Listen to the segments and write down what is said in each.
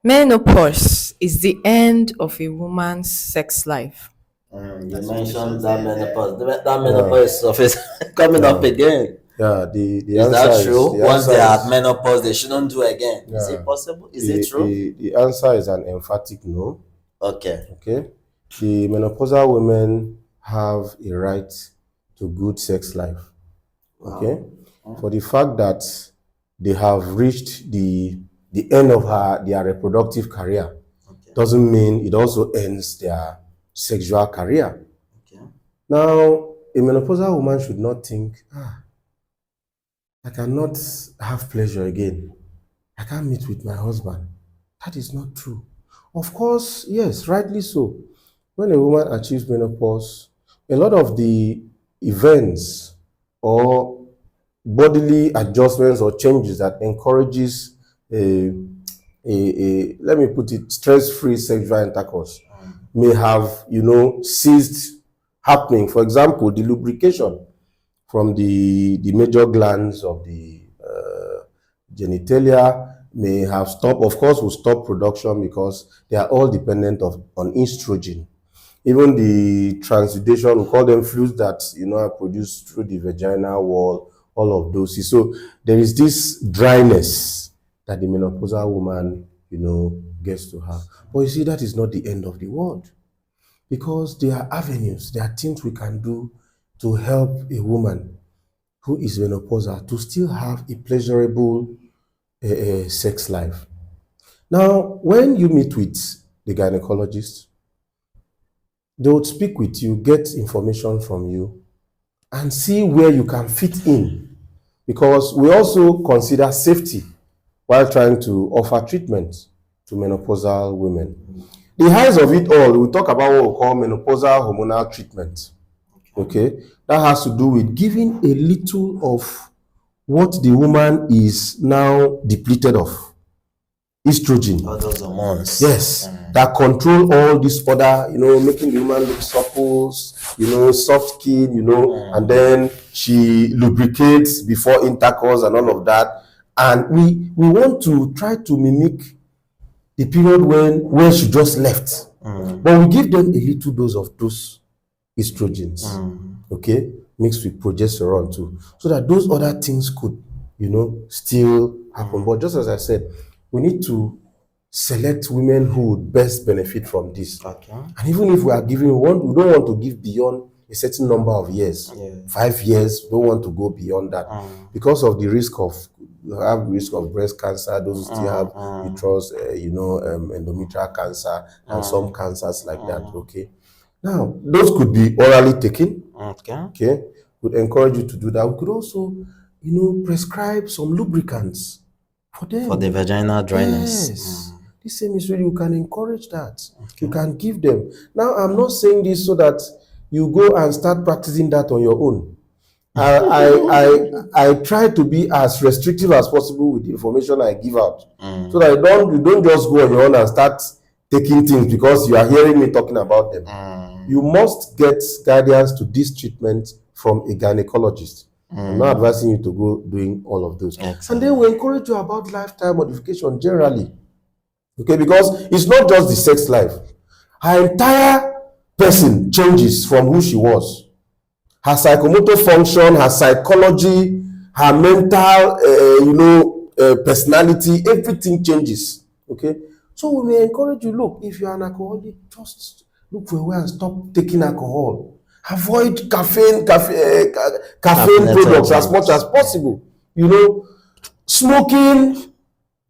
Menopause is the end of a woman's sex life. You That's what it mentioned shows that there. menopause. That Yeah, menopause stuff is coming up yeah, again. yeah. The Is that answer is true? the Once answer they are at is menopause, they shouldn't do again. Is it yeah. possible? Is it The true? the the answer is an emphatic no. Okay. Okay, the menopausal women have a right to good sex life. Okay, Wow. for the fact that they have reached the end of their reproductive career Okay. doesn't mean it also ends their sexual career. Okay. Now, a menopausal woman should not think, I cannot have pleasure again. I can't meet with my husband. That is not true. Of course, yes, rightly so. When a woman achieves menopause, a lot of the events or bodily adjustments or changes that encourages let me put it, stress-free sexual intercourse may have, ceased happening. For example, the lubrication from the major glands of the genitalia may have stopped. Of course, will stop production because they are all dependent on estrogen. Even the transudation, we call them fluids that are produced through the vaginal wall, all of those. So there is this dryness that the menopausal woman, gets to have. But you see, that is not the end of the world, because there are avenues, there are things we can do to help a woman who is menopausal to still have a pleasurable sex life. Now, when you meet with the gynecologist, they would speak with you, get information from you, and see where you can fit in. Because we also consider safety while trying to offer treatment to menopausal women. The highest of it all, we talk about what we call menopausal hormonal treatment. Okay, that has to do with giving a little of what the woman is now depleted of, estrogen. All those hormones. Yes, that control all this other, making the woman look supple, soft skin, and then she lubricates before intercourse and all of that. And we want to try to mimic the period when she just left. But we give them a little dose of those estrogens, okay, mixed with progesterone too, so that those other things could, still happen. But just as I said, we need to select women who would best benefit from this. Okay. And even if we are giving, we don't want to give beyond a certain number of years. Yeah. 5 years, we don't want to go beyond that because of the risk of, you have risk of breast cancer, those who still have uterus, endometrial cancer, and some cancers like that. Okay. Now, those could be orally taken. Okay. Okay. Would encourage you to do that. We could also, prescribe some lubricants for them. For the vaginal dryness. Yes. The same is really, you can encourage that. Okay. You can give them. Now, I'm not saying this so that you go and start practicing that on your own. I try to be as restrictive as possible with the information I give out, so that you don't just go on your own and start taking things because you are hearing me talking about them. You must get guidance to this treatment from a gynecologist. I'm not advising you to go doing all of those. Excellent. And then we encourage you about lifestyle modification generally. Okay, because it's not just the sex life. Her entire person changes from who she was. Her psychomotor function, her psychology, her mental, personality, everything changes. Okay, so we may encourage you, look, if you are an alcoholic, just look for a way and stop taking alcohol. Avoid caffeine products as much as possible. Smoking,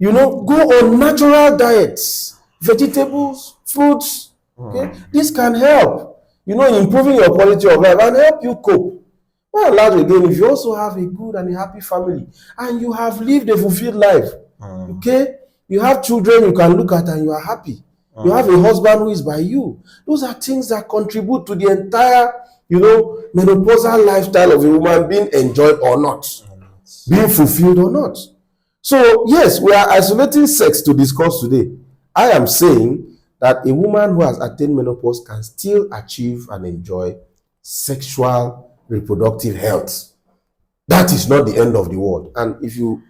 go on natural diets, vegetables, fruits. Okay, this can help, in improving your quality of life and help you cope. Well, large again, if you also have a good and a happy family and you have lived a fulfilled life, okay, you have children you can look at and you are happy. You have a husband who is by you. Those are things that contribute to the entire, menopausal lifestyle of a woman being enjoyed or not, being fulfilled or not. So, yes, we are isolating sex to discuss today. I am saying that a woman who has attained menopause can still achieve and enjoy sexual reproductive health. That is not the end of the world. And if you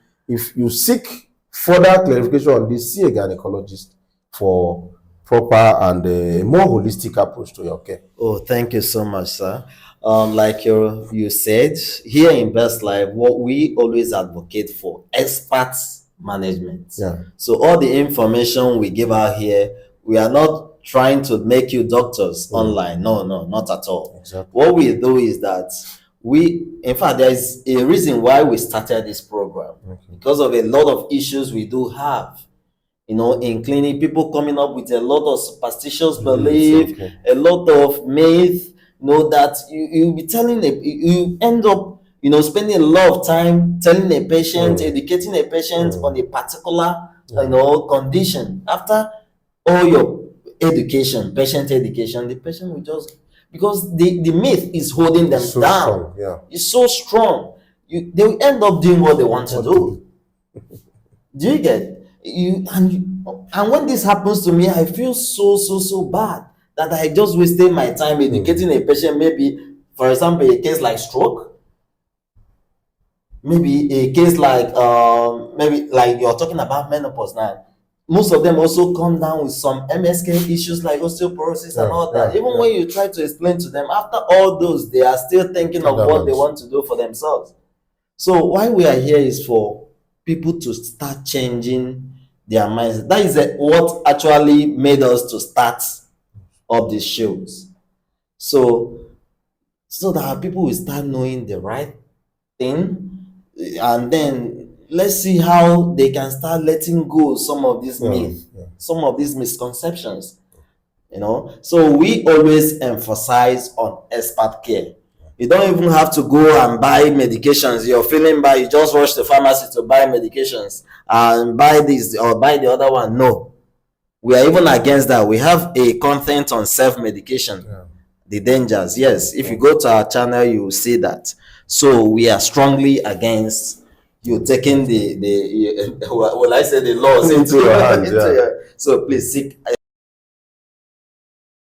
seek further clarification on this, see a gynecologist for proper and a more holistic approach to your care. Oh, thank you so much, sir. Like you said, here in Best Life, what we always advocate for expert management. Yeah. So all the information we give out here, we are not trying to make you doctors online. No, no, not at all. Exactly. What we do is that in fact, there is a reason why we started this program, because of a lot of issues we do have. In clinic, people coming up with a lot of superstitious belief, okay. a lot of myth, that you be telling you end up, spending a lot of time telling a patient, educating a patient on a particular, condition. After all your patient education, the patient will just, because the myth is holding them So down. strong, yeah. It's so strong. They will end up doing what they want to do. Do you get and when this happens to me, I feel so bad that I just wasted my time educating a patient. Maybe, for example, a case like stroke, maybe a case like maybe like you're talking about menopause now. Most of them also come down with some MSK issues like osteoporosis and all that. Even when you try to explain to them, after all those, they are still thinking of what they want to do for themselves. So why we are here is for people to start changing their minds. That is what actually made us to start up these shows. So that people will start knowing the right thing, and then let's see how they can start letting go some of these myths, some of these misconceptions. So we always emphasize on expert care. You don't even have to go and buy medications. You're feeling bad, you just rush the pharmacy to buy medications and buy this or buy the other one. No, we are even against that. We have a content on self-medication, the dangers. Yes, if you go to our channel, you will see that. So we are strongly against you taking the will I say the laws Into your hands, so please seek